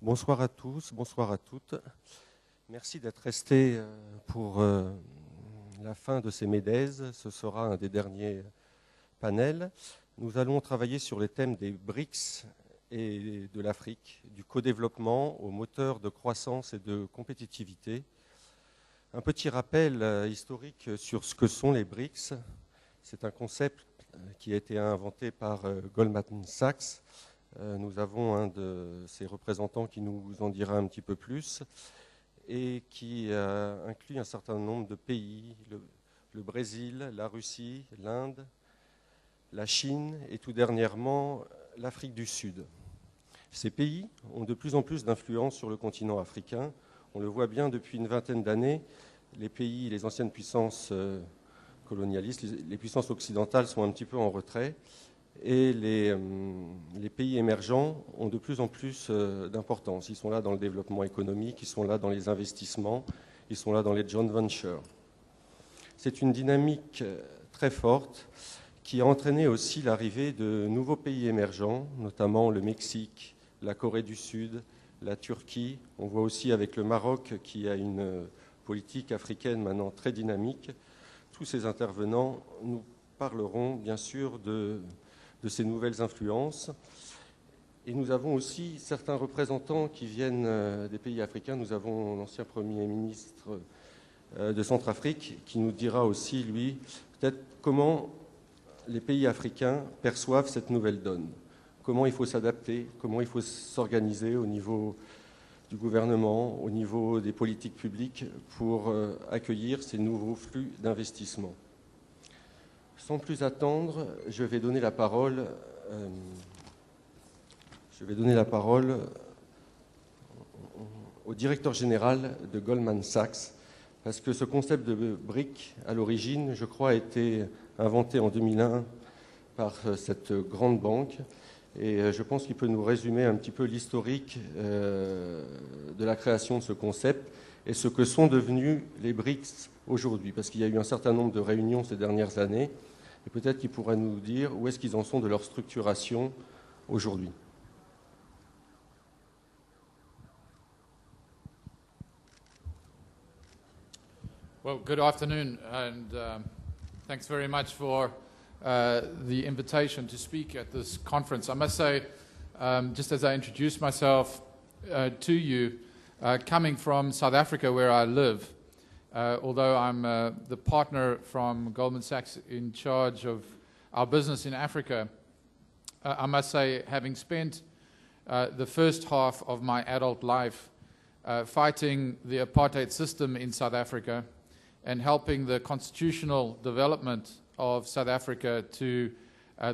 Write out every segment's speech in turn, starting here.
Bonsoir à tous, bonsoir à toutes. Merci d'être restés pour la fin de ces MEDays. Ce sera un des derniers panels. Nous allons travailler sur les thèmes des BRICS et de l'Afrique, du co-développement au moteur de croissance et de compétitivité. Un petit rappel historique sur ce que sont les BRICS. C'est un concept qui a été inventé par Goldman Sachs. Nous avons un de ses représentants qui nous en dira un petit peu plus et qui inclut un certain nombre de pays, le Brésil, la Russie, l'Inde, la Chine et tout dernièrement l'Afrique du Sud. Ces pays ont de plus en plus d'influence sur le continent africain. On le voit bien depuis une vingtaine d'années. Les pays, les anciennes puissances colonialistes, les puissances occidentales sont un petit peu en retrait. Et les pays émergents ont de plus en plus d'importance. Ils sont là dans le développement économique, ils sont là dans les investissements, ils sont là dans les joint ventures. C'est une dynamique très forte qui a entraîné aussi l'arrivée de nouveaux pays émergents, notamment le Mexique, la Corée du Sud, la Turquie. On voit aussi avec le Maroc qui a une politique africaine maintenant très dynamique. Tous ces intervenants nous parleront bien sûr de ces nouvelles influences. Et nous avons aussi certains représentants qui viennent des pays africains. Nous avons l'ancien Premier ministre de Centrafrique qui nous dira aussi, lui, peut-être comment les pays africains perçoivent cette nouvelle donne. Comment il faut s'adapter, comment il faut s'organiser au niveau du gouvernement, au niveau des politiques publiques pour accueillir ces nouveaux flux d'investissement. Sans plus attendre, je vais donner la parole au directeur général de Goldman Sachs, parce que ce concept de BRIC, à l'origine, je crois, a été inventé en 2001 par cette grande banque, et je pense qu'il peut nous résumer un petit peu l'historique de la création de ce concept et ce que sont devenus les BRICS aujourd'hui, parce qu'il y a eu un certain nombre de réunions ces dernières années, et peut-être qu'il pourra nous dire où est-ce qu'ils en sont de leur structuration aujourd'hui. Well, good afternoon, and thanks very much for the invitation to speak at this conference. I must say, just as I introduce myself to you, coming from South Africa where I live, although I'm the partner from Goldman Sachs in charge of our business in Africa, I must say, having spent the first half of my adult life fighting the apartheid system in South Africa and helping the constitutional development of South Africa to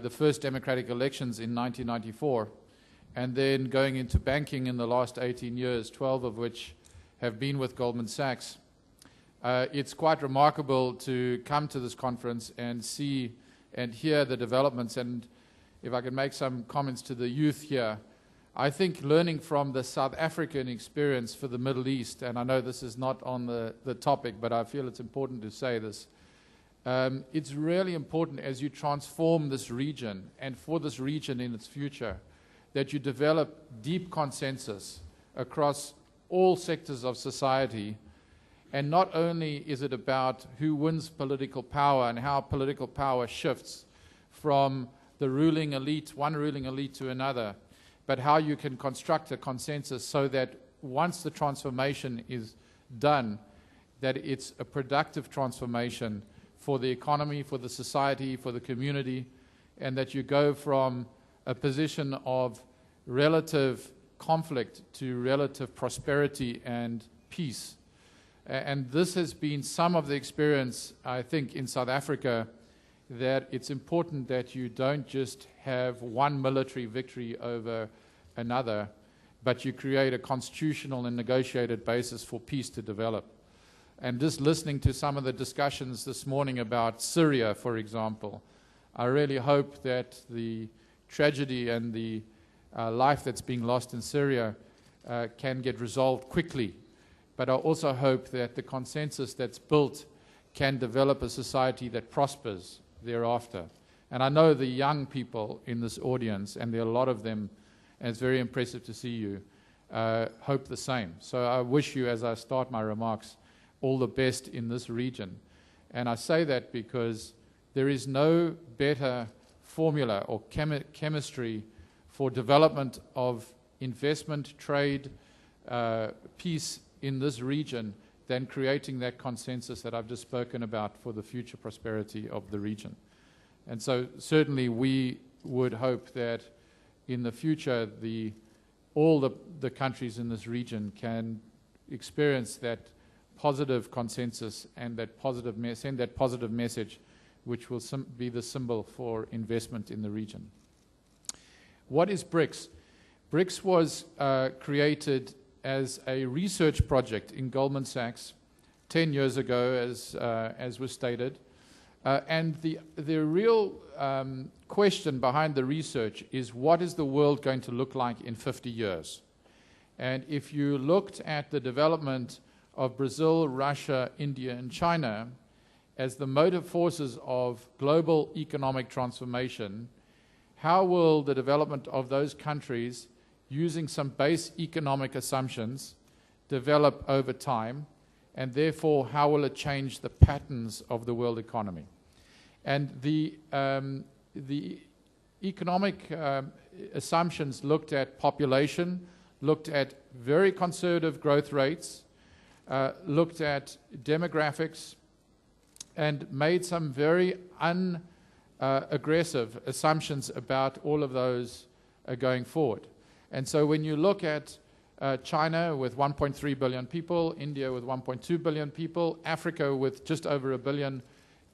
the first democratic elections in 1994, and then going into banking in the last 18 years, 12 of which have been with Goldman Sachs. It's quite remarkable to come to this conference and see and hear the developments. And if I can make some comments to the youth here, I think learning from the South African experience for the Middle East, and I know this is not on the topic, but I feel it's important to say this, it's really important as you transform this region and for this region in its future that you develop deep consensus across all sectors of society. And not only is it about who wins political power and how political power shifts from the ruling elite, one ruling elite to another, but how you can construct a consensus so that once the transformation is done, that it's a productive transformation for the economy, for the society, for the community, and that you go from a position of relative conflict to relative prosperity and peace. And this has been some of the experience, I think, in South Africa, that it's important that you don't just have one military victory over another, but you create a constitutional and negotiated basis for peace to develop. And just listening to some of the discussions this morning about Syria, for example, I really hope that the tragedy and the life that's being lost in Syria can get resolved quickly. But I also hope that the consensus that's built can develop a society that prospers thereafter. And I know the young people in this audience, and there are a lot of them, and it's very impressive to see you, hope the same. So I wish you, as I start my remarks, all the best in this region. And I say that because there is no better formula or chemistry for development of investment, trade, peace in this region than creating that consensus that I've just spoken about for the future prosperity of the region. And so certainly we would hope that in the future all the countries in this region can experience that positive consensus and that send that positive message, which will be the symbol for investment in the region. What is BRICS? BRICS was created as a research project in Goldman Sachs 10 years ago, as was stated. And the real question behind the research is, what is the world going to look like in 50 years? And if you looked at the development of Brazil, Russia, India, and China as the motive forces of global economic transformation, how will the development of those countries, using some base economic assumptions, develop over time? And therefore, how will it change the patterns of the world economy? And the economic assumptions looked at population, looked at very conservative growth rates, looked at demographics, and made some very aggressive assumptions about all of those going forward. And so when you look at China with 1.3 billion people, India with 1.2 billion people, Africa with just over 1 billion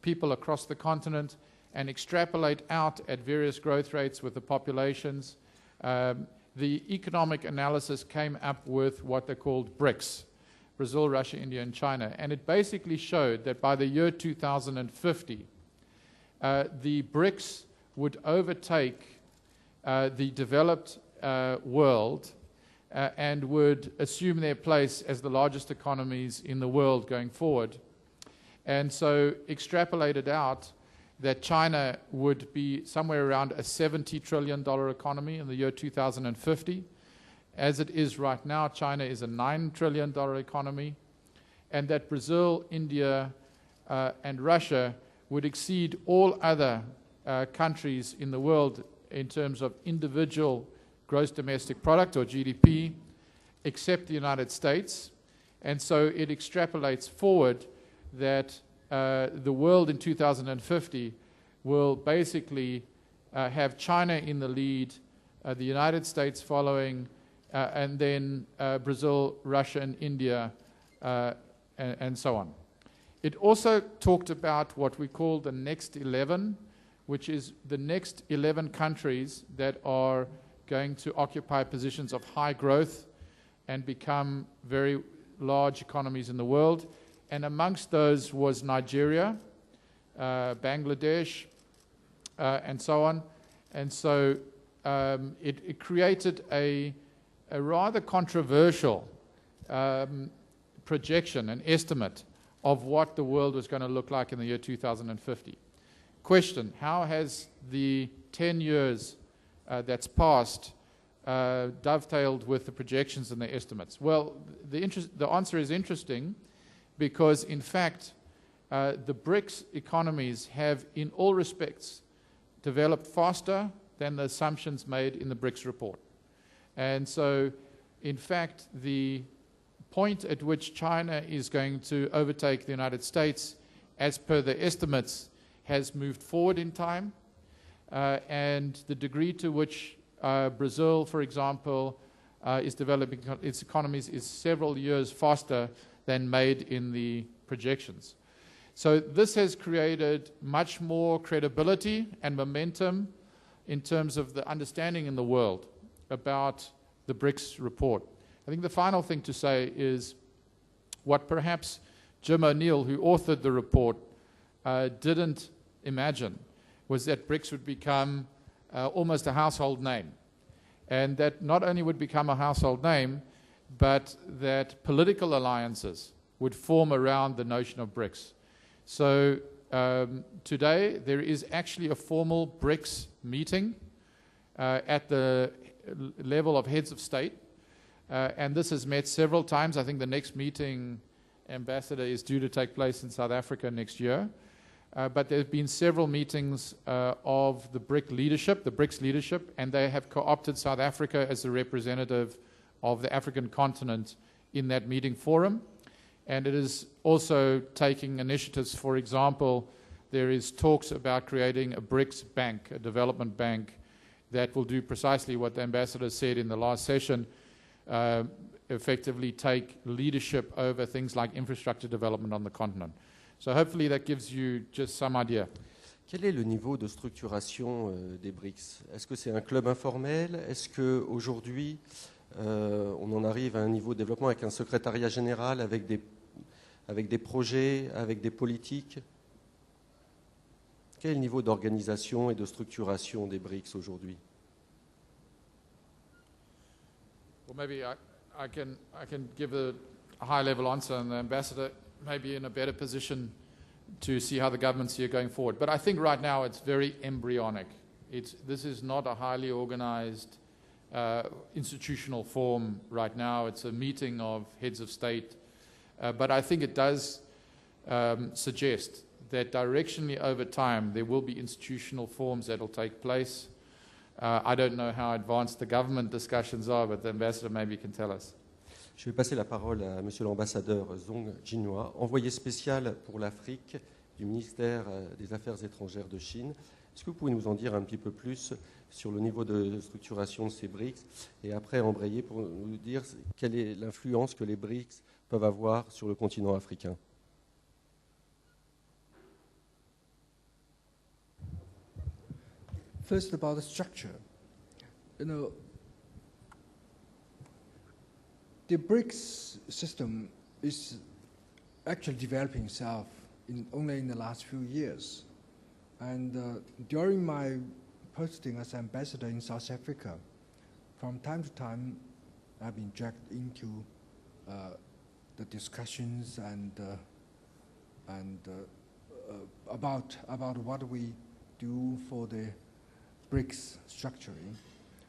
people across the continent, and extrapolate out at various growth rates with the populations, the economic analysis came up with what they called BRICS: Brazil, Russia, India, and China. And it basically showed that by the year 2050, the BRICS would overtake the developed world and would assume their place as the largest economies in the world going forward. And so extrapolated out that China would be somewhere around a $70 trillion economy in the year 2050. As it is right now, China is a $9 trillion economy, and that Brazil, India, and Russia would exceed all other countries in the world in terms of individual gross domestic product, or GDP, except the United States. And so it extrapolates forward that the world in 2050 will basically have China in the lead, the United States following, and then Brazil, Russia, and India, and so on. It also talked about what we call the next 11, which is the next 11 countries that are going to occupy positions of high growth and become very large economies in the world. And amongst those was Nigeria, Bangladesh, and so on. And so it created a rather controversial projection, an estimate of what the world was going to look like in the year 2050. Question: how has the 10 years that's passed dovetailed with the projections and the estimates? Well, the answer is interesting, because in fact the BRICS economies have in all respects developed faster than the assumptions made in the BRICS report. And so in fact the point at which China is going to overtake the United States, as per the estimates, has moved forward in time, and the degree to which Brazil, for example, is developing its economies is several years faster than made in the projections. So this has created much more credibility and momentum in terms of the understanding in the world about the BRICS report. I think the final thing to say is what perhaps Jim O'Neill, who authored the report, didn't imagine was that BRICS would become almost a household name. And that not only would become a household name, but that political alliances would form around the notion of BRICS. So today there is actually a formal BRICS meeting at the level of heads of state. And this has met several times. I think the next meeting, Ambassador, is due to take place in South Africa next year. But there have been several meetings of the BRICS leadership, and they have co-opted South Africa as the representative of the African continent in that meeting forum. And it is also taking initiatives. For example, there is talks about creating a BRICS bank, a development bank, that will do precisely what the ambassador said in the last session, effectively take leadership over things like infrastructure development on the continent. So hopefully that gives you just some idea. Quel est le niveau de structuration des BRICS? Est-ce que c'est un club informel? Est-ce qu'aujourd'hui, on en arrive à un niveau de développement avec un secrétariat général, avec des projets, avec des politiques? Quel est le niveau d'organisation et de structuration des BRICS aujourd'hui? Well, maybe I can give a high-level answer, and the ambassador may be in a better position to see how the government's here going forward. But I think right now it's very embryonic. This is not a highly organized institutional form right now. It's a meeting of heads of state. But I think it does suggest that directionally over time there will be institutional forms that will take place. I don't know how advanced the government discussions are, but the ambassador maybe can tell us. Je vais passer la parole à Monsieur l'ambassadeur Zhong Jinhua, envoyé spécial pour l'Afrique du ministère des Affaires étrangères de Chine. Est-ce que vous pouvez nous en dire un petit peu plus sur le niveau de structuration de ces BRICS et après embrayer pour nous dire quelle est l'influence que les BRICS peuvent avoir sur le continent africain? First, about the structure. The BRICS system is actually developing itself only in the last few years. And during my posting as ambassador in South Africa, from time to time, I've been dragged into the discussions and about what we do for the BRICS structuring.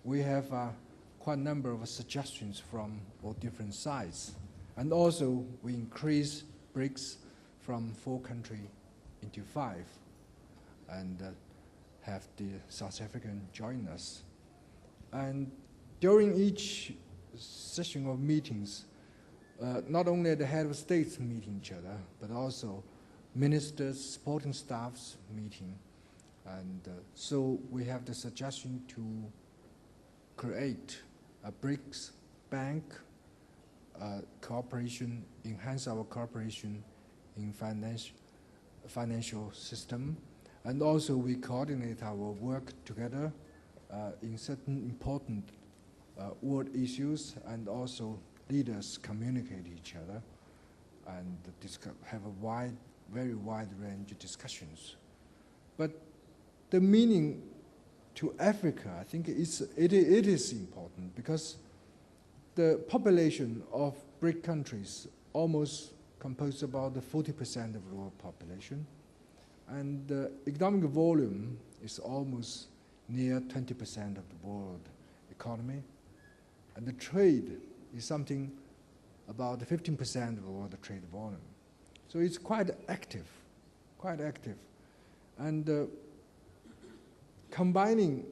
We have quite a number of suggestions from all different sides. And also, we increase BRICS from 4 countries into 5 and have the South African join us. And during each session of meetings, not only the head of states meeting each other, but also ministers, supporting staffs meeting. And so we have the suggestion to create a BRICS bank, cooperation, enhance our cooperation in financial system, and also we coordinate our work together in certain important world issues, and also leaders communicate each other and have a very wide range of discussions. But the meaning to Africa, I think it is important because the population of BRIC countries almost compose about 40% of the world population, and the economic volume is almost near 20% of the world economy, and the trade is something about 15% of the world trade volume. So it's quite active. And combining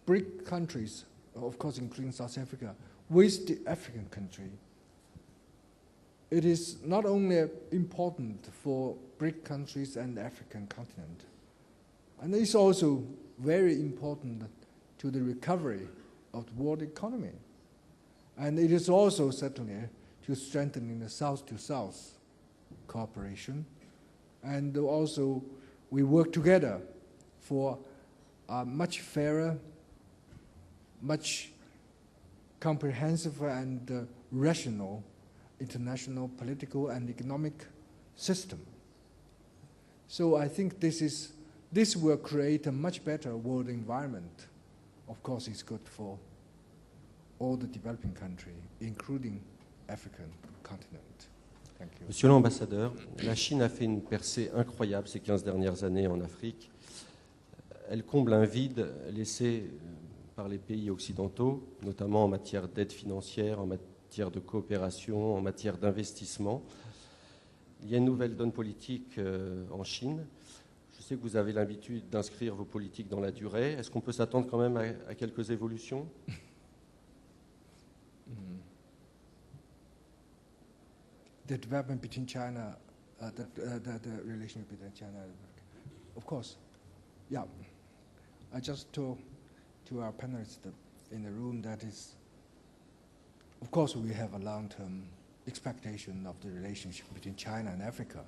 BRIC countries, of course including South Africa, with the African country, it is not only important for BRIC countries and the African continent, and it's also very important to the recovery of the world economy. And it is also certainly to strengthening the South-to-South cooperation. And also we work together for a much fairer, much comprehensive and rational international political and economic system. So I think this will create a much better world environment. Of course, it's good for all the developing countries, including African continent. Thank you. Monsieur l'ambassadeur, la Chine a fait une percée incroyable ces 15 dernières années en Afrique. Elle comble un vide laissé par les pays occidentaux, notamment en matière d'aide financière, en matière de coopération, en matière d'investissement. Il y a une nouvelle donne politique en Chine. Je sais que vous avez l'habitude d'inscrire vos politiques dans la durée. Est-ce qu'on peut s'attendre quand même à quelques évolutions? The development between China, the relationship between China and America. Of course, yeah. I just told to our panelists in the room that is, of course, we have a long-term expectation of the relationship between China and Africa.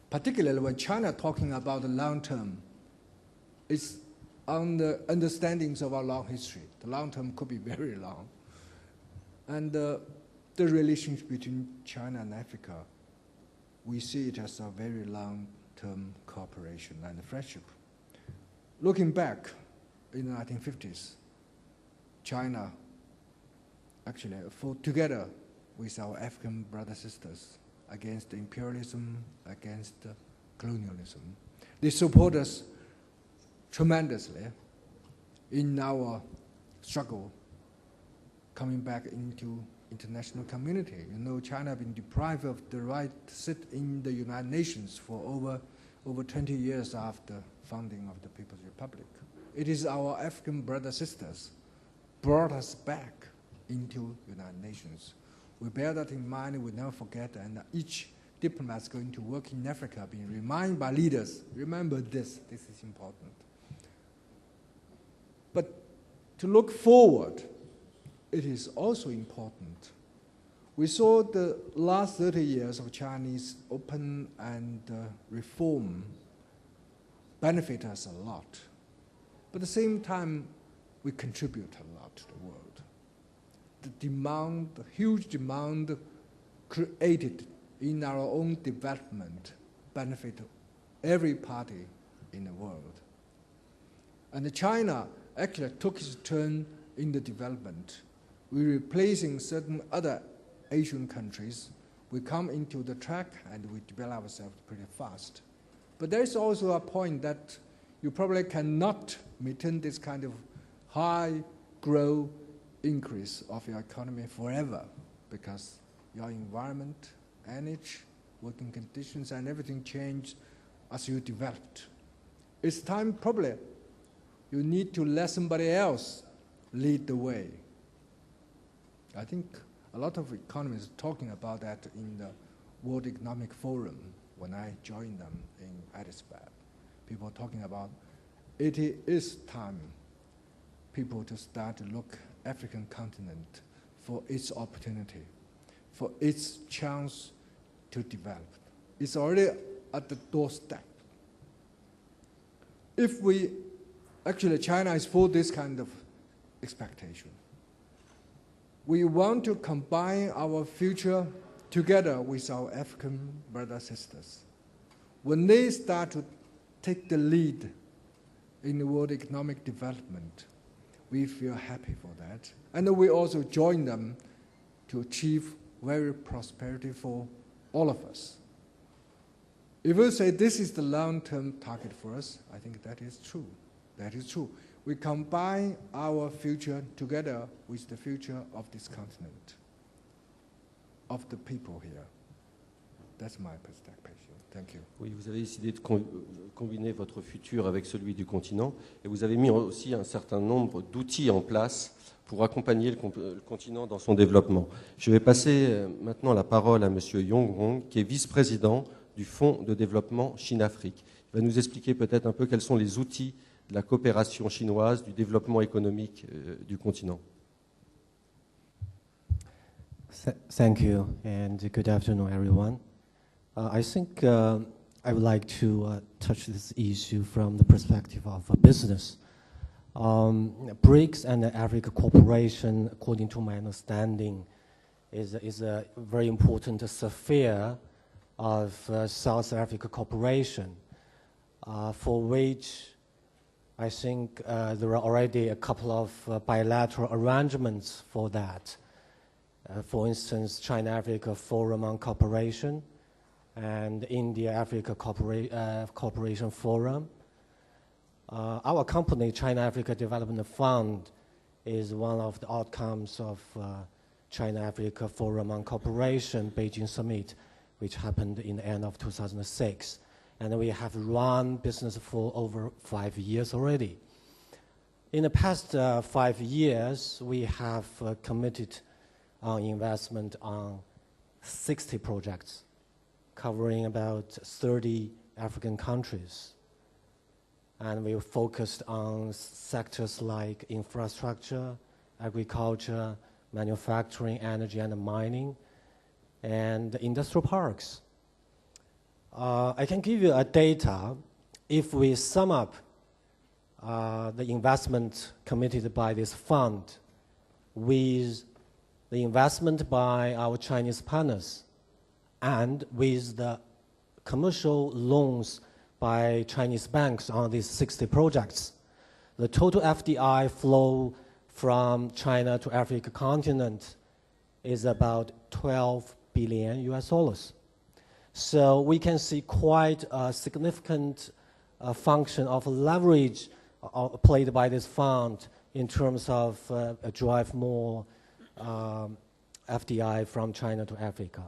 Particularly when China talking about the long-term, it's on the understandings of our long history. The long-term could be very long. And the relationship between China and Africa, we see it as a very long-term cooperation and friendship. Looking back in the 1950s, China actually fought together with our African brothers and sisters against imperialism, against colonialism. They support us tremendously in our struggle coming back into international community. You know, China has been deprived of the right to sit in the United Nations for over 20 years after founding of the People's Republic. It is our African brothers and sisters brought us back into United Nations. We bear that in mind, we never forget, and each diplomat is going to work in Africa, being reminded by leaders, remember this is important. But to look forward, it is also important. We saw the last 30 years of Chinese open and reform benefit us a lot. But at the same time, we contribute a lot to the world. The demand, the huge demand created in our own development benefit every party in the world. And China actually took its turn in the development. We're replacing certain other Asian countries. We come into the track and we develop ourselves pretty fast. But there's also a point that you probably cannot maintain this kind of high growth increase of your economy forever, because your environment, energy, working conditions, and everything change as you developed. It's time probably you need to let somebody else lead the way. I think a lot of economists are talking about that in the World Economic Forum when I joined them in Addis Ababa. People are talking about it is time people to start to look African continent for its opportunity, for its chance to develop. It's already at the doorstep. If we, actually China is for this kind of expectation. We want to combine our future together with our African brothers and sisters. When they start to take the lead in the world economic development, we feel happy for that. And we also join them to achieve very prosperity for all of us. If we say this is the long-term target for us, I think that is true. That is true. We combine our future together with the future of this continent, of the people here. That's my perspective. Thank you. Oui, vous avez décidé de combiner votre futur avec celui du continent, et vous avez mis aussi un certain nombre d'outils en place pour accompagner le continent dans son développement. Je vais passer maintenant la parole à M. Yong Wang, qui est vice-président du Fonds de développement Chine-Afrique. Il va nous expliquer peut-être un peu quels sont les outils de la coopération chinoise, du développement économique du continent. Thank you, and good afternoon, everyone. I think I would like to touch this issue from the perspective of business. BRICS and the Africa cooperation, according to my understanding, is a very important sphere of South Africa cooperation, for which I think there are already a couple of bilateral arrangements for that. For instance, China-Africa Forum on Cooperation and India-Africa Cooperation Forum. Our company, China-Africa Development Fund, is one of the outcomes of China-Africa Forum on Cooperation Beijing Summit, which happened in the end of 2006. And we have run business for over 5 years already. In the past 5 years, we have committed on investment on 60 projects, covering about 30 African countries. And we focused on sectors like infrastructure, agriculture, manufacturing, energy and mining, and industrial parks. I can give you a data. If we sum up the investment committed by this fund with the investment by our Chinese partners and with the commercial loans by Chinese banks on these 60 projects, the total FDI flow from China to Africa continent is about 12 billion US dollars. So we can see quite a significant function of leverage played by this fund in terms of drive more FDI from China to Africa.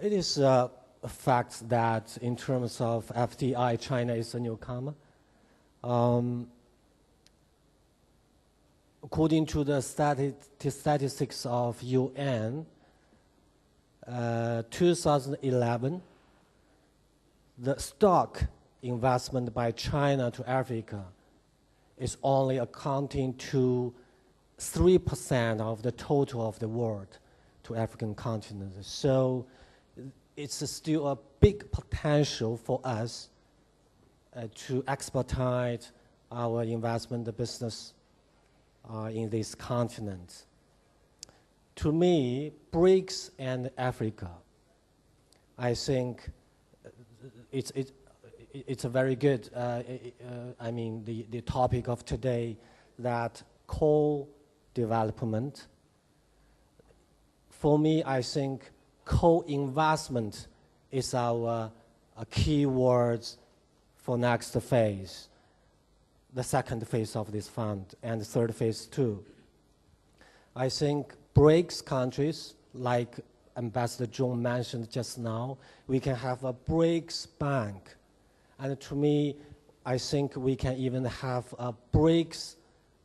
It is a fact that in terms of FDI, China is a newcomer. According to the statistics of UN, 2011, the stock investment by China to Africa is only accounting to 3% of the total of the world to African continent. So it's still a big potential for us to expedite our investment business in this continent. To me, BRICS and Africa, I think it's a very good, I mean, the topic of today, that co-development. For me, I think co-investment is our key words for next phase, the second phase of this fund, and the third phase too. I think BRICS countries, like Ambassador Zhong mentioned just now, we can have a BRICS bank. And to me, I think we can even have a BRICS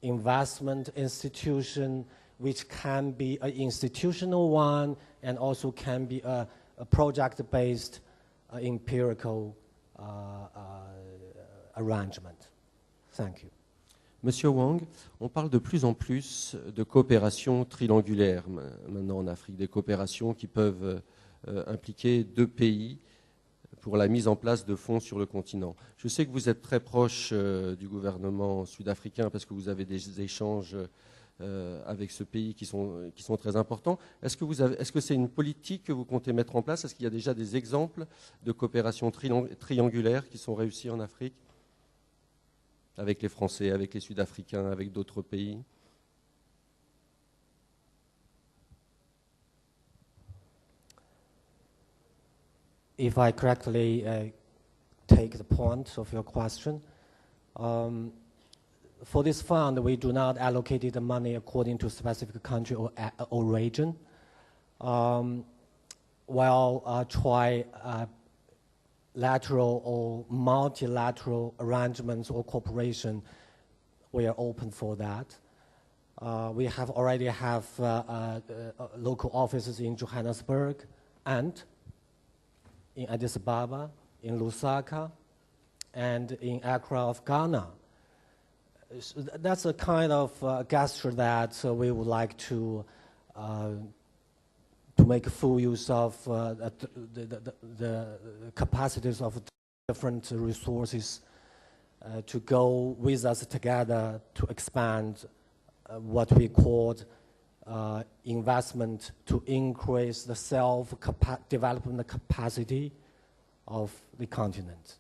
investment institution, which can be an institutional one and also can be a project-based empirical arrangement. Thank you. Monsieur Wang, on parle de plus en plus de coopération triangulaire maintenant en Afrique, des coopérations qui peuvent impliquer 2 pays pour la mise en place de fonds sur le continent. Je sais que vous êtes très proche du gouvernement sud-africain parce que vous avez des échanges avec ce pays qui sont très importants. Est-ce que c'est une politique que vous comptez mettre en place? Est-ce qu'il y a déjà des exemples de coopération triangulaire qui sont réussis en Afrique? Avec les Français, avec les Sud-Africains, avec d'autres pays? If I correctly take the point of your question, for this fund, we do not allocate the money according to specific country or region. While trilateral or multilateral arrangements or cooperation, we are open for that. We already have local offices in Johannesburg and in Addis Ababa, in Lusaka, and in Accra of Ghana. So that's a kind of gesture that we would like to make full use of the capacities of different resources to go with us together to expand what we called investment to increase the self-development capacity of the continent.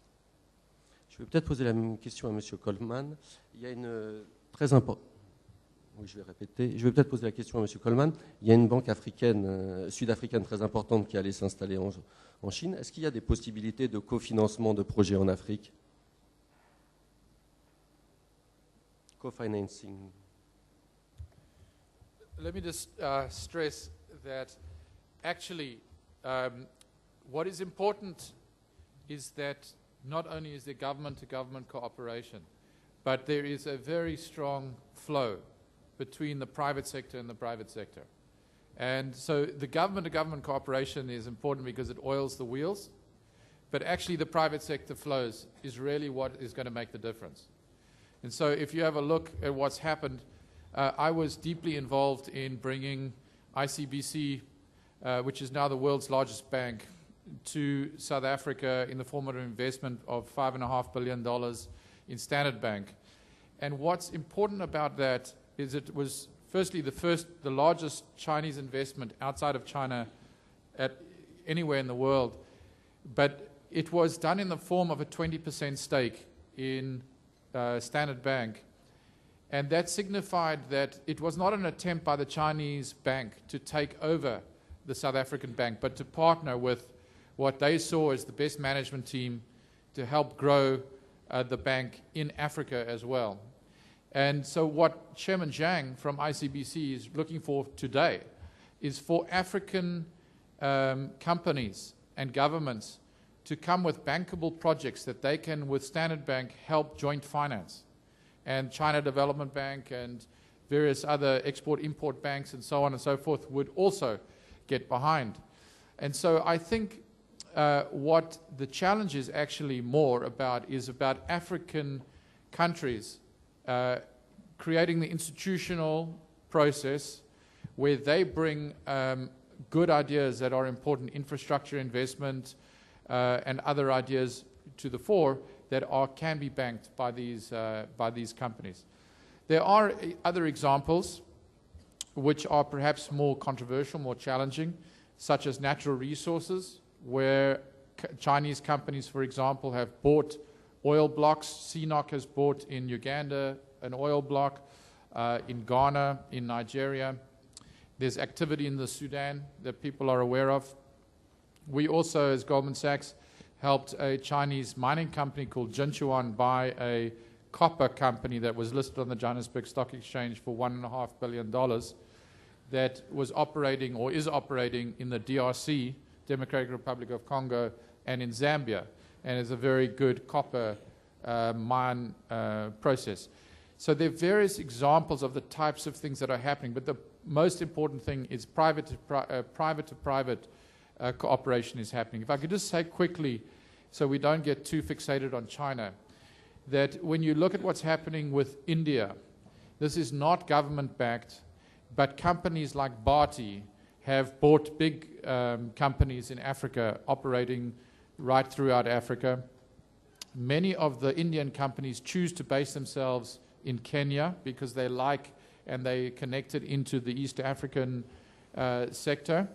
Je vais peut-être poser la même question à M. Coleman. Il y a une très importante. Oui, je vais répéter. Je vais peut-être poser la question à M. Coleman. Il y a une banque africaine, sud-africaine très importante qui allait s'installer en Chine. Est-ce qu'il y a des possibilités de cofinancement de projets en Afrique? co-financing? Let me just stress that actually what is important is that not only is there government-to-government cooperation, but there is a very strong flow between the private sector and the private sector. And so the government-to-government cooperation is important because it oils the wheels, but actually the private sector flows is really what is going to make the difference. And so if you have a look at what's happened, I was deeply involved in bringing ICBC, which is now the world's largest bank, to South Africa in the form of an investment of $5.5 billion in Standard Bank. And what's important about that is it was firstly the largest Chinese investment outside of China at anywhere in the world, but it was done in the form of a 20% stake in Standard Bank. And that signified that it was not an attempt by the Chinese bank to take over the South African bank, but to partner with what they saw as the best management team to help grow the bank in Africa as well. And so what Chairman Zhang from ICBC is looking for today is for African companies and governments to come with bankable projects that they can, with Standard Bank, help joint finance. And China Development Bank and various other export-import banks and so on and so forth would also get behind. And so I think what the challenge is actually more about is about African countries creating the institutional process where they bring good ideas that are important, infrastructure investment and other ideas to the fore that can be banked by these companies. There are other examples which are perhaps more controversial, more challenging, such as natural resources, where Chinese companies, for example, have bought oil blocks. CNOC has bought in Uganda an oil block, in Ghana, in Nigeria. There's activity in the Sudan that people are aware of. We also, as Goldman Sachs, helped a Chinese mining company called Jinhua buy a copper company that was listed on the Johannesburg Stock Exchange for $1.5 billion that was operating or is operating in the DRC, Democratic Republic of Congo, and in Zambia, and is a very good copper mine process. So there are various examples of the types of things that are happening, but the most important thing is private-to-private cooperation is happening. If I could just say quickly, so we don't get too fixated on China, that when you look at what's happening with India, this is not government-backed, but companies like Bharti have bought big companies in Africa operating right throughout Africa. Many of the Indian companies choose to base themselves in Kenya because they like and they connected into the East African sector.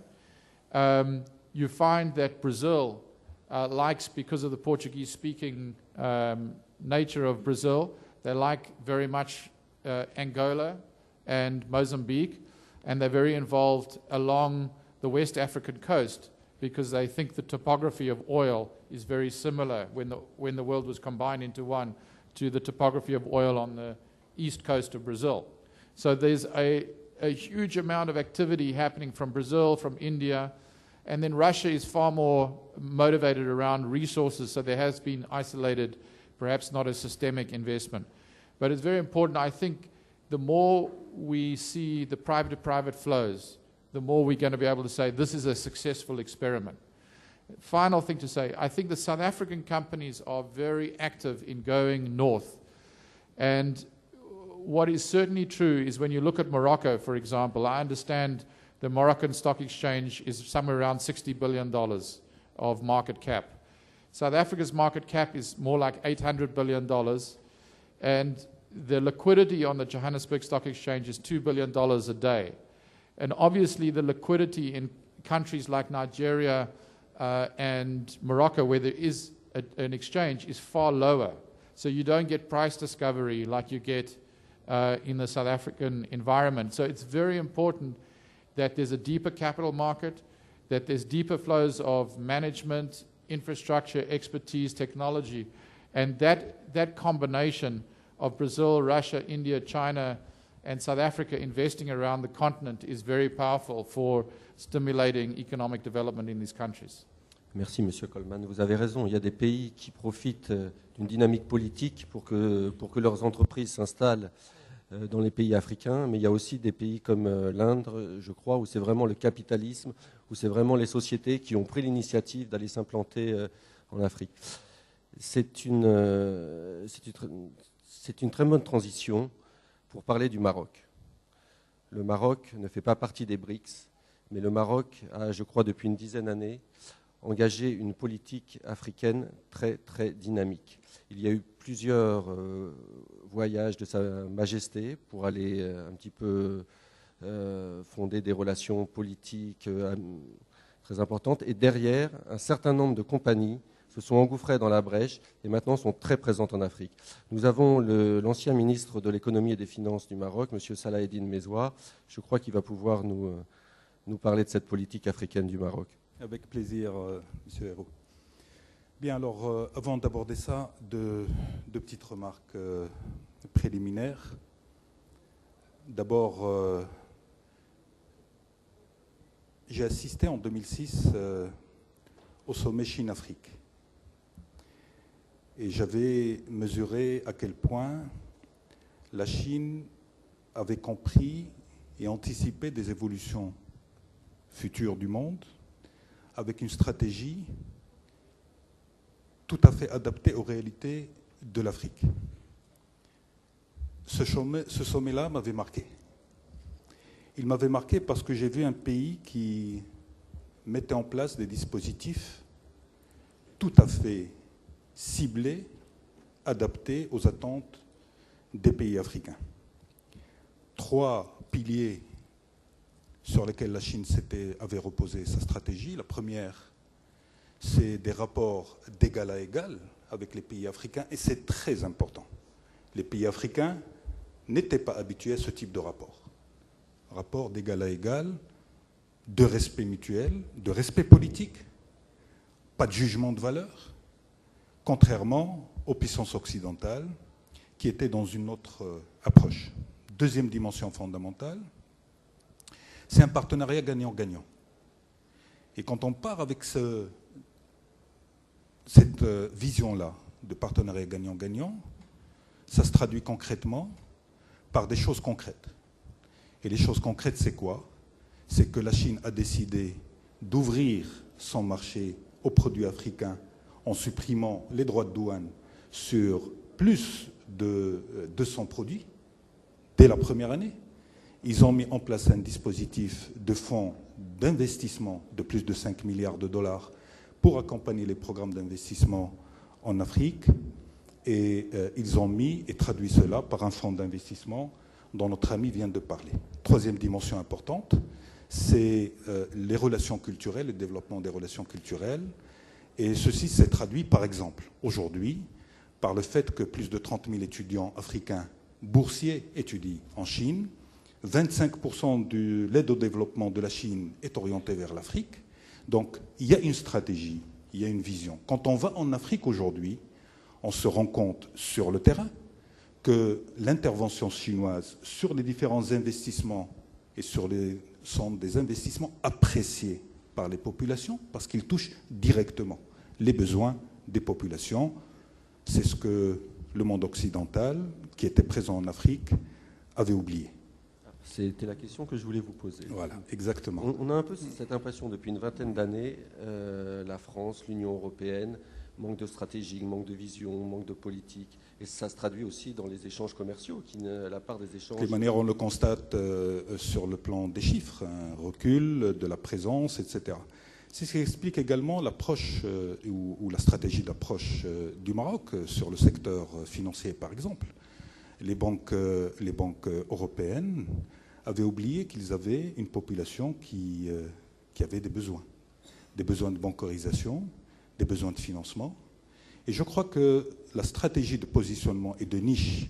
You find that Brazil likes, because of the Portuguese-speaking nature of Brazil, they like very much Angola and Mozambique, and they're very involved along the West African coast because they think the topography of oil is very similar when the world was combined into one to the topography of oil on the east coast of Brazil. So there's a huge amount of activity happening from Brazil, from India, and then Russia is far more motivated around resources, so there has been isolated, perhaps not a systemic investment. But it's very important. I think the more we see the private-to-private flows, the more we're going to be able to say this is a successful experiment. Final thing to say, I think the South African companies are very active in going north. And what is certainly true is when you look at Morocco, for example, I understand the Moroccan Stock Exchange is somewhere around $60 billion of market cap. South Africa's market cap is more like $800 billion, and the liquidity on the Johannesburg Stock Exchange is $2 billion a day. And obviously the liquidity in countries like Nigeria and Morocco, where there is an exchange, is far lower. So you don't get price discovery like you get in the South African environment. So it's very important that there's a deeper capital market, that there's deeper flows of management, infrastructure, expertise, technology, and that combination of Brazil, Russia, India, China, and South Africa investing around the continent is very powerful for stimulating economic development in these countries. Merci, Monsieur Coleman. Vous avez raison. Il y a des pays qui profitent d'une dynamique politique pour que leurs entreprises s'installent dans les pays africains, mais il y a aussi des pays comme l'Inde, je crois, où c'est vraiment le capitalisme, où c'est vraiment les sociétés qui ont pris l'initiative d'aller s'implanter en Afrique. C'est une très bonne transition pour parler du Maroc. Le Maroc ne fait pas partie des BRICS, mais le Maroc a, je crois, depuis une dizaine d'années, engagé une politique africaine très, très dynamique. Il y a eu plusieurs voyages de Sa Majesté pour aller un petit peu fonder des relations politiques très importantes. Et derrière, un certain nombre de compagnies se sont engouffrées dans la brèche et maintenant sont très présentes en Afrique. Nous avons l'ancien ministre de l'économie et des finances du Maroc, M. Salahdine Mezouar. Je crois qu'il va pouvoir nous parler de cette politique africaine du Maroc. Avec plaisir, M. Airault. Bien, alors, avant d'aborder ça, deux petites remarques préliminaires. D'abord, j'ai assisté en 2006 au sommet Chine-Afrique. Et j'avais mesuré à quel point la Chine avait compris et anticipé des évolutions futures du monde avec une stratégie tout à fait adaptée aux réalités de l'Afrique. Ce sommet-là m'avait marqué. Il m'avait marqué parce que j'ai vu un pays qui mettait en place des dispositifs tout à fait ciblés, adaptés aux attentes des pays africains. 3 piliers sur lesquels la Chine avait reposé sa stratégie. La première, c'est des rapports d'égal à égal avec les pays africains, et c'est très important. Les pays africains n'étaient pas habitués à ce type de rapport. Rapport d'égal à égal, de respect mutuel, de respect politique, pas de jugement de valeur, contrairement aux puissances occidentales qui étaient dans une autre approche. Deuxième dimension fondamentale, c'est un partenariat gagnant-gagnant. Et quand on part avec cette vision-là de partenariat gagnant-gagnant, ça se traduit concrètement par des choses concrètes. Et les choses concrètes, c'est quoi? C'est que la Chine a décidé d'ouvrir son marché aux produits africains en supprimant les droits de douane sur plus de 200 produits dès la première année. Ils ont mis en place un dispositif de fonds d'investissement de plus de 5 milliards de dollars pour accompagner les programmes d'investissement en Afrique. Et ils ont mis et traduit cela par un fonds d'investissement dont notre ami vient de parler. Troisième dimension importante, c'est les relations culturelles, le développement des relations culturelles. Et ceci s'est traduit, par exemple, aujourd'hui, par le fait que plus de 30 000 étudiants africains boursiers étudient en Chine. 25% de l'aide au développement de la Chine est orientée vers l'Afrique. Donc, il y a une stratégie, il y a une vision. Quand on va en Afrique aujourd'hui, on se rend compte sur le terrain que l'intervention chinoise sur les différents investissements sont des investissements appréciés par les populations parce qu'ils touchent directement les besoins des populations. C'est ce que le monde occidental, qui était présent en Afrique, avait oublié. C'était la question que je voulais vous poser. Voilà, exactement. On a un peu cette impression depuis une vingtaine d'années, la France, l'Union européenne, manque de stratégie, manque de vision, manque de politique. Et ça se traduit aussi dans les échanges commerciaux, la part des échanges... De toute manière, on le constate sur le plan des chiffres, un recul de la présence, etc. C'est ce qui explique également l'approche ou la stratégie d'approche du Maroc sur le secteur financier, par exemple. Les banques européennes avaient oublié qu'ils avaient une population qui avait des besoins de bancarisation, des besoins de financement. Et je crois que la stratégie de positionnement et de niche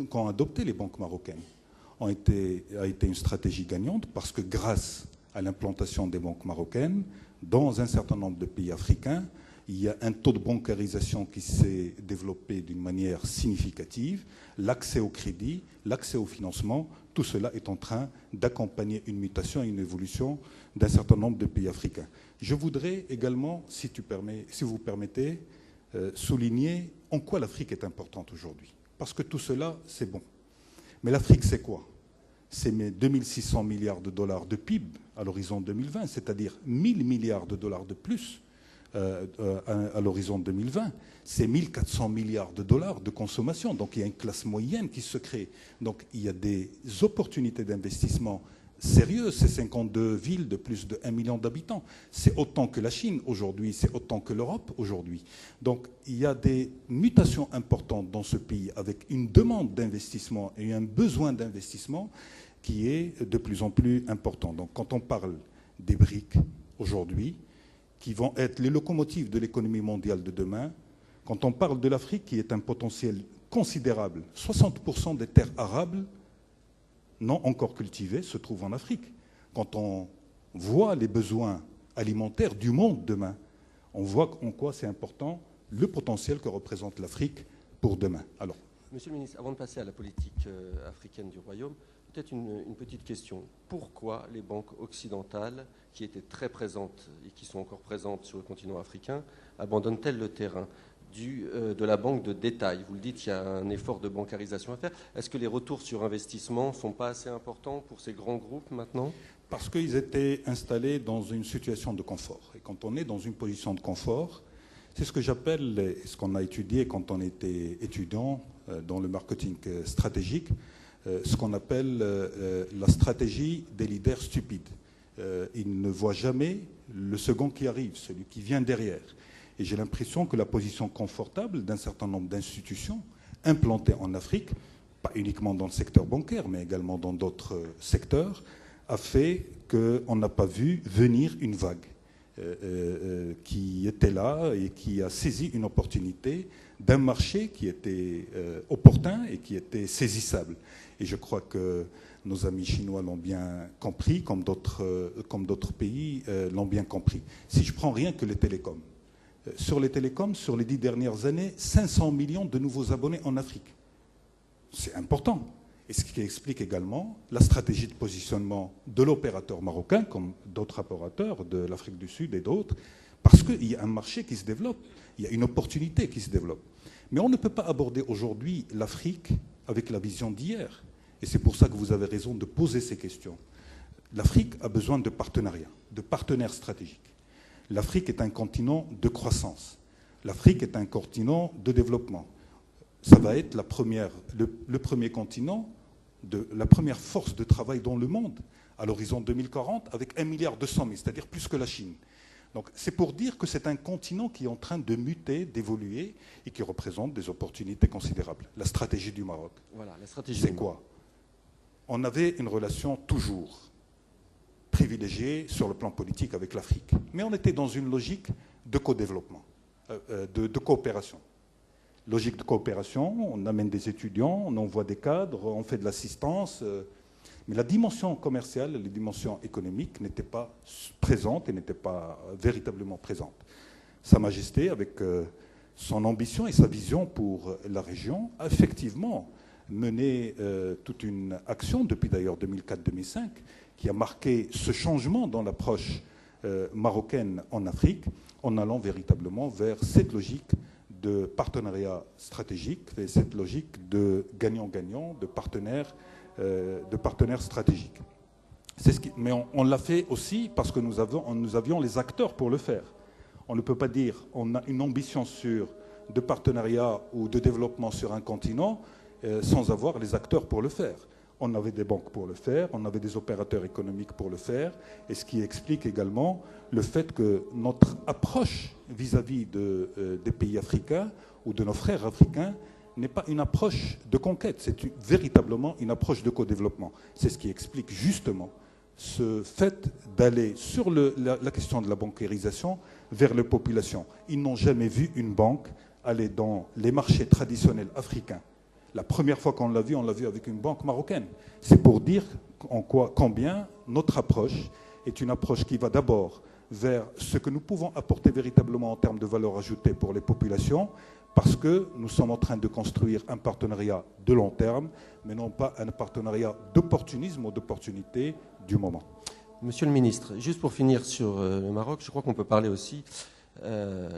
qu'ont adopté les banques marocaines a été une stratégie gagnante parce que grâce à l'implantation des banques marocaines, dans un certain nombre de pays africains, Il y a un taux de bancarisation qui s'est développé d'une manière significative. L'accès au crédit, l'accès au financement, tout cela est en train d'accompagner une mutation et une évolution d'un certain nombre de pays africains. Je voudrais également, si vous permettez, souligner en quoi l'Afrique est importante aujourd'hui. Parce que tout cela, c'est bon. Mais l'Afrique, c'est quoi? C'est 2600 milliards de dollars de PIB à l'horizon 2020, c'est-à-dire 1000 milliards de dollars de plus à l'horizon 2020. C'est 1400 milliards de dollars de consommation. Donc il y a une classe moyenne qui se crée. Donc il y a des opportunités d'investissement sérieuses. C'est 52 villes de plus de 1 million d'habitants. C'est autant que la Chine aujourd'hui, c'est autant que l'Europe aujourd'hui. Donc il y a des mutations importantes dans ce pays avec une demande d'investissement et un besoin d'investissement qui est de plus en plus important. Donc quand on parle des BRICS aujourd'hui, qui vont être les locomotives de l'économie mondiale de demain, quand on parle de l'Afrique qui est un potentiel considérable, 60% des terres arables non encore cultivées se trouvent en Afrique. Quand on voit les besoins alimentaires du monde demain, on voit en quoi c'est important le potentiel que représente l'Afrique pour demain. Alors, Monsieur le ministre, avant de passer à la politique africaine du Royaume, peut-être une petite question. Pourquoi les banques occidentales, qui étaient très présentes et qui sont encore présentes sur le continent africain, abandonnent-elles le terrain de la banque de détail? Vous le dites, il y a un effort de bancarisation à faire. Est-ce que les retours sur investissement ne sont pas assez importants pour ces grands groupes maintenant? Parce qu'ils étaient installés dans une situation de confort. Et quand on est dans une position de confort, c'est ce que j'appelle, ce qu'on a étudié quand on était étudiant dans le marketing stratégique, ce qu'on appelle la stratégie des leaders stupides. Ils ne voient jamais le second qui arrive, celui qui vient derrière. Et j'ai l'impression que la position confortable d'un certain nombre d'institutions implantées en Afrique, pas uniquement dans le secteur bancaire, mais également dans d'autres secteurs, a fait qu'on n'a pas vu venir une vague qui était là et qui a saisi une opportunité d'un marché qui était opportun et qui était saisissable. Et je crois que nos amis chinois l'ont bien compris, comme d'autres pays l'ont bien compris. Si je prends rien que les télécoms, sur les télécoms, sur les 10 dernières années, 500 millions de nouveaux abonnés en Afrique. C'est important. Et ce qui explique également la stratégie de positionnement de l'opérateur marocain, comme d'autres opérateurs de l'Afrique du Sud et d'autres, parce qu'il y a un marché qui se développe, il y a une opportunité qui se développe. Mais on ne peut pas aborder aujourd'hui l'Afrique avec la vision d'hier. Et c'est pour ça que vous avez raison de poser ces questions. L'Afrique a besoin de partenariats, de partenaires stratégiques. L'Afrique est un continent de croissance. L'Afrique est un continent de développement. Ça va être le premier continent, la première force de travail dans le monde à l'horizon 2040 avec 1,2 milliard, c'est-à-dire plus que la Chine. Donc c'est pour dire que c'est un continent qui est en train de muter, d'évoluer et qui représente des opportunités considérables. La stratégie du Maroc. Voilà, la stratégie. C'est quoi? On avait une relation toujours privilégiée sur le plan politique avec l'Afrique. Mais on était dans une logique de co-développement, de coopération. Logique de coopération, on amène des étudiants, on envoie des cadres, on fait de l'assistance. Mais la dimension commerciale, les dimensions économiques n'étaient pas présentes et n'étaient pas véritablement présentes. Sa Majesté, avec son ambition et sa vision pour la région, a effectivement mené toute une action, depuis d'ailleurs 2004-2005, qui a marqué ce changement dans l'approche marocaine en Afrique, en allant véritablement vers cette logique de partenariat stratégique et cette logique de gagnant-gagnant, de partenaires stratégiques. Mais on l'a fait aussi parce que nous avions les acteurs pour le faire. On ne peut pas dire on a une ambition de partenariat ou de développement sur un continent sans avoir les acteurs pour le faire. On avait des banques pour le faire, on avait des opérateurs économiques pour le faire, et ce qui explique également le fait que notre approche vis-à-vis des pays africains ou de nos frères africains n'est pas une approche de conquête, c'est véritablement une approche de co-développement. C'est ce qui explique justement ce fait d'aller sur la question de la bancarisation vers les populations. Ils n'ont jamais vu une banque aller dans les marchés traditionnels africains. La première fois qu'on l'a vu avec une banque marocaine. C'est pour dire combien notre approche est une approche qui va d'abord vers ce que nous pouvons apporter véritablement en termes de valeur ajoutée pour les populations, parce que nous sommes en train de construire un partenariat de long terme, mais non pas un partenariat d'opportunisme ou d'opportunité du moment. Monsieur le ministre, juste pour finir sur le Maroc, je crois qu'on peut parler aussi,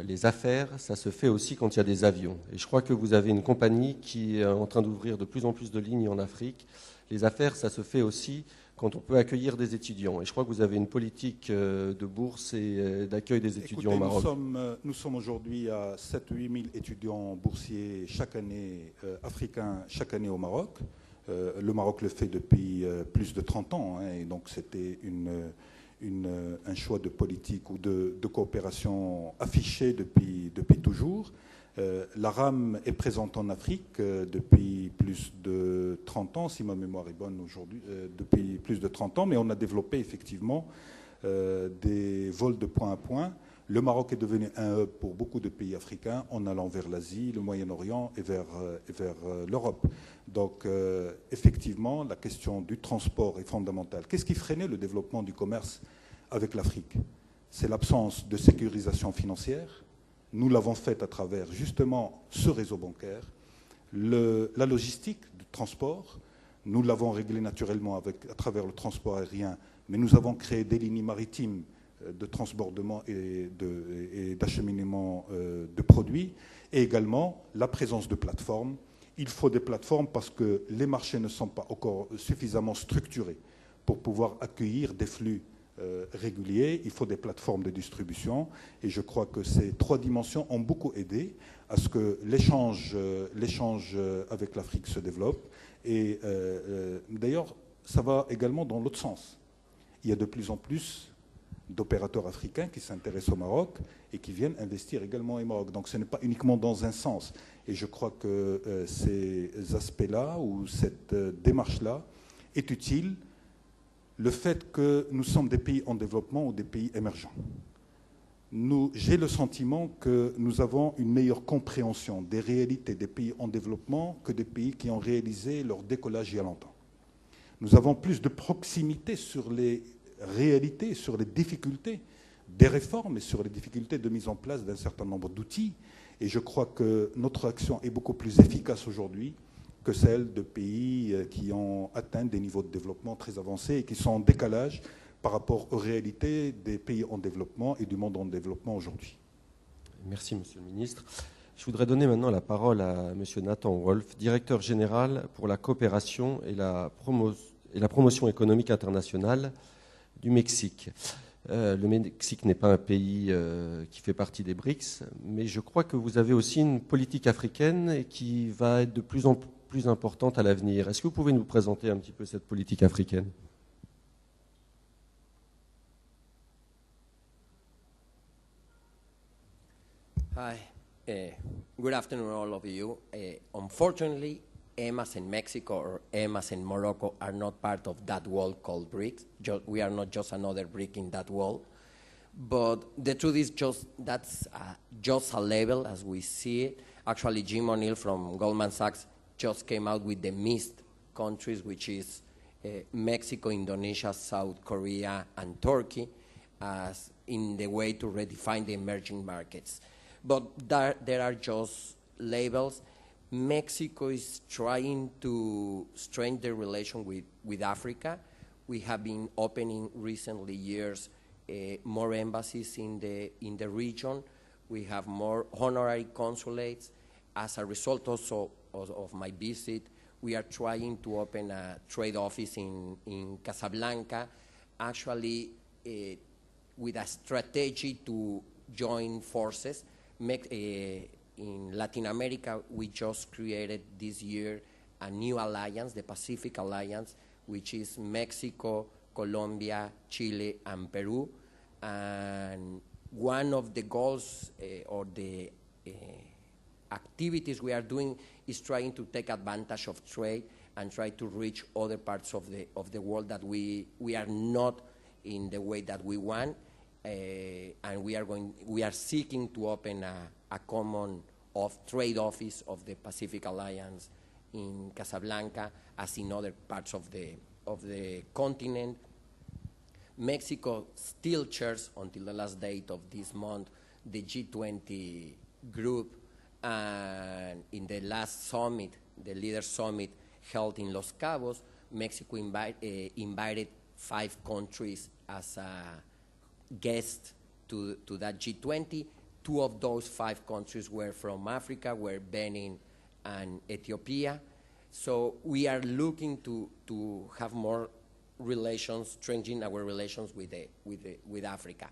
les affaires, ça se fait aussi quand il y a des avions. Et je crois que vous avez une compagnie qui est en train d'ouvrir de plus en plus de lignes en Afrique. Les affaires, ça se fait aussi quand on peut accueillir des étudiants. Et je crois que vous avez une politique de bourse et d'accueil des étudiants au Maroc. Nous sommes aujourd'hui à 7-8 000 étudiants boursiers chaque année, africains chaque année au Maroc. Le Maroc le fait depuis plus de 30 ans, hein, et donc c'était un choix de politique ou de coopération affiché depuis toujours. La RAM est présente en Afrique depuis plus de 30 ans, si ma mémoire est bonne aujourd'hui, depuis plus de 30 ans, mais on a développé effectivement des vols de point à point. Le Maroc est devenu un hub pour beaucoup de pays africains en allant vers l'Asie, le Moyen-Orient et vers l'Europe. Donc effectivement, la question du transport est fondamentale. Qu'est-ce qui freinait le développement du commerce avec l'Afrique? C'est l'absence de sécurisation financière. Nous l'avons fait à travers justement ce réseau bancaire, la logistique du transport. Nous l'avons réglé naturellement à travers le transport aérien, mais nous avons créé des lignes maritimes de transbordement et d'acheminement de produits, et également la présence de plateformes. Il faut des plateformes parce que les marchés ne sont pas encore suffisamment structurés pour pouvoir accueillir des flux réguliers. Il faut des plateformes de distribution, et je crois que ces trois dimensions ont beaucoup aidé à ce que l'échange avec l'Afrique se développe. Et d'ailleurs, ça va également dans l'autre sens. Il y a de plus en plus d'opérateurs africains qui s'intéressent au Maroc et qui viennent investir également au Maroc. Donc ce n'est pas uniquement dans un sens. Et je crois que ces aspects-là ou cette démarche-là est utile. Le fait que nous sommes des pays en développement ou des pays émergents. J'ai le sentiment que nous avons une meilleure compréhension des réalités des pays en développement que des pays qui ont réalisé leur décollage il y a longtemps. Nous avons plus de proximité sur les réalité, sur les difficultés des réformes et sur les difficultés de mise en place d'un certain nombre d'outils. Et je crois que notre action est beaucoup plus efficace aujourd'hui que celle de pays qui ont atteint des niveaux de développement très avancés et qui sont en décalage par rapport aux réalités des pays en développement et du monde en développement aujourd'hui. Merci, Monsieur le Ministre. Je voudrais donner maintenant la parole à Monsieur Natan Wolf, directeur général pour la coopération et la promotion économique internationale du Mexique. Le Mexique n'est pas un pays qui fait partie des BRICS, mais je crois que vous avez aussi une politique africaine qui va être de plus en plus importante à l'avenir. Est-ce que vous pouvez nous présenter un petit peu cette politique africaine? Hi, good afternoon all of you. Unfortunately, EMAs in Mexico or EMAs in Morocco are not part of that wall called BRICS. We are not just another brick in that wall. But the truth is that's just a level as we see it. Actually, Jim O'Neill from Goldman Sachs just came out with the missed countries, which is Mexico, Indonesia, South Korea, and Turkey, as in the way to redefine the emerging markets. But there are just labels. Mexico is trying to strengthen the relation with Africa. We have been opening recently years more embassies in the region. We have more honorary consulates. As a result also of my visit, we are trying to open a trade office in Casablanca, actually with a strategy to join forces. In Latin America, we just created this year a new alliance, the Pacific Alliance, which is Mexico, Colombia, Chile, and Peru. And one of the goals or the activities we are doing is trying to take advantage of trade and try to reach other parts of the world that we are not in the way that we want. And we are seeking to open a common trade office of the Pacific Alliance in Casablanca, as in other parts of the continent. Mexico still chairs, until the last date of this month, the G20 group. And in the last summit, the Leaders Summit held in Los Cabos, Mexico invited 5 countries as a guest to that G20. 2 of those 5 countries were from Africa, were Benin and Ethiopia. So we are looking to have more relations, strengthening our relations with Africa.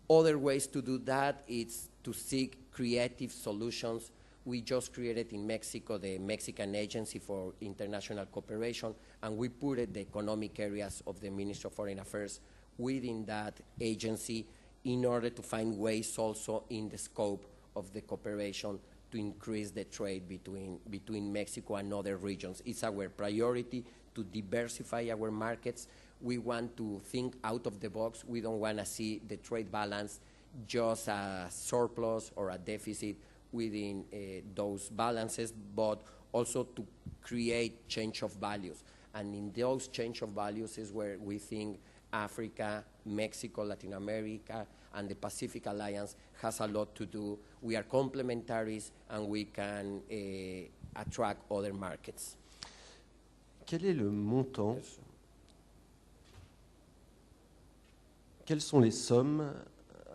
Other ways to do that is to seek creative solutions. We just created in Mexico the Mexican Agency for International Cooperation, and we put the economic areas of the Ministry of Foreign Affairs within that agency in order to find ways also in the scope of the cooperation to increase the trade between Mexico and other regions. It's our priority to diversify our markets. We want to think out of the box. We don't want to see the trade balance just a surplus or a deficit within those balances, but also to create change of values. And in those change of values is where we think Africa, Mexico, Latin America, and the Pacific Alliance has a lot to do. We are complementaries, and we can attract other markets. Quel est le montant? Quelles sont les sommes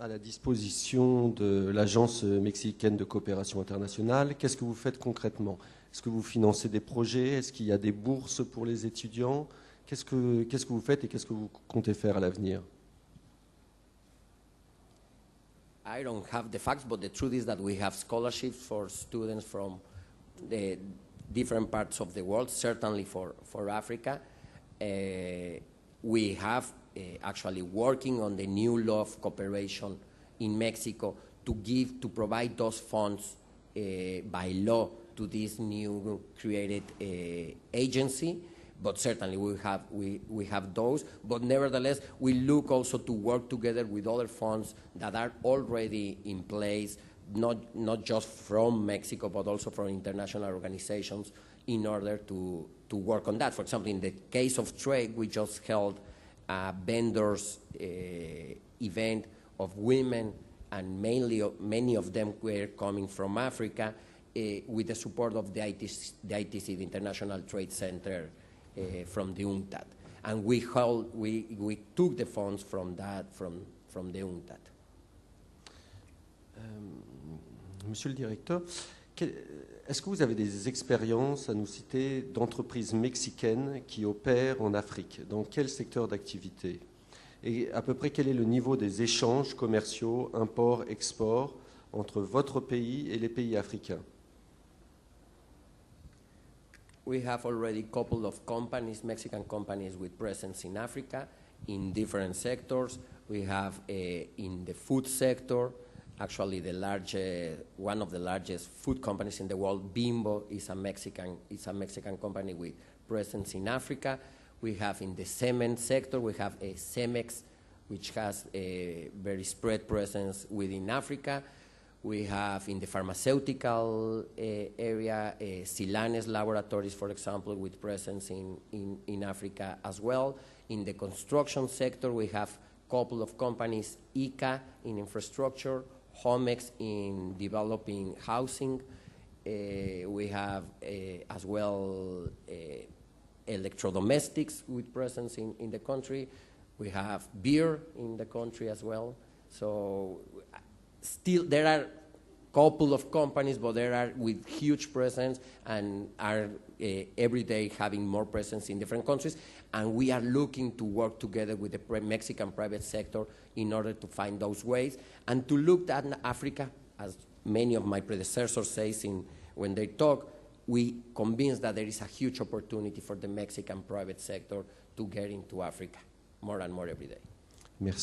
à la disposition de l'Agence mexicaine de coopération internationale? Qu'est-ce que vous faites concrètement? Est-ce que vous financez des projets? Est-ce qu'il y a des bourses pour les étudiants? Qu'est-ce que vous faites et qu'est-ce que vous comptez faire à l'avenir? I don't have the facts, but the truth is that we have scholarships for students from the different parts of the world, certainly for Africa. We have actually working on the new law of cooperation in Mexico to provide those funds by law to this new created agency. But certainly we have those. But nevertheless, we look also to work together with other funds that are already in place, not just from Mexico, but also from international organizations in order to work on that. For example, in the case of trade, we just held a vendors event of women, and many of them were coming from Africa with the support of the ITC, the International Trade Center, from the UNCTAD, and we took the funds from the UNCTAD. Monsieur le directeur, est-ce que vous avez des expériences à nous citer d'entreprises mexicaines qui opèrent en Afrique? Dans quel secteur d'activité? Et à peu près quel est le niveau des échanges commerciaux, import, export, entre votre pays et les pays africains? We have already a couple of companies, Mexican companies with presence in Africa in different sectors. We have in the food sector, actually one of the largest food companies in the world, Bimbo, is a Mexican company with presence in Africa. We have in the cement sector, we have a Cemex, which has a very spread presence within Africa. We have in the pharmaceutical area, Silanes Laboratories, for example, with presence in Africa as well. In the construction sector, we have a couple of companies, ICA in infrastructure, Homex in developing housing. We have as well electrodomestics with presence in the country. We have beer in the country as well. So still, there are a couple of companies, but there are with huge presence and are every day having more presence in different countries. And we are looking to work together with the Mexican private sector in order to find those ways and to look at Africa, as many of my predecessors say when they talk, we convinced that there is a huge opportunity for the Mexican private sector to get into Africa more and more every day.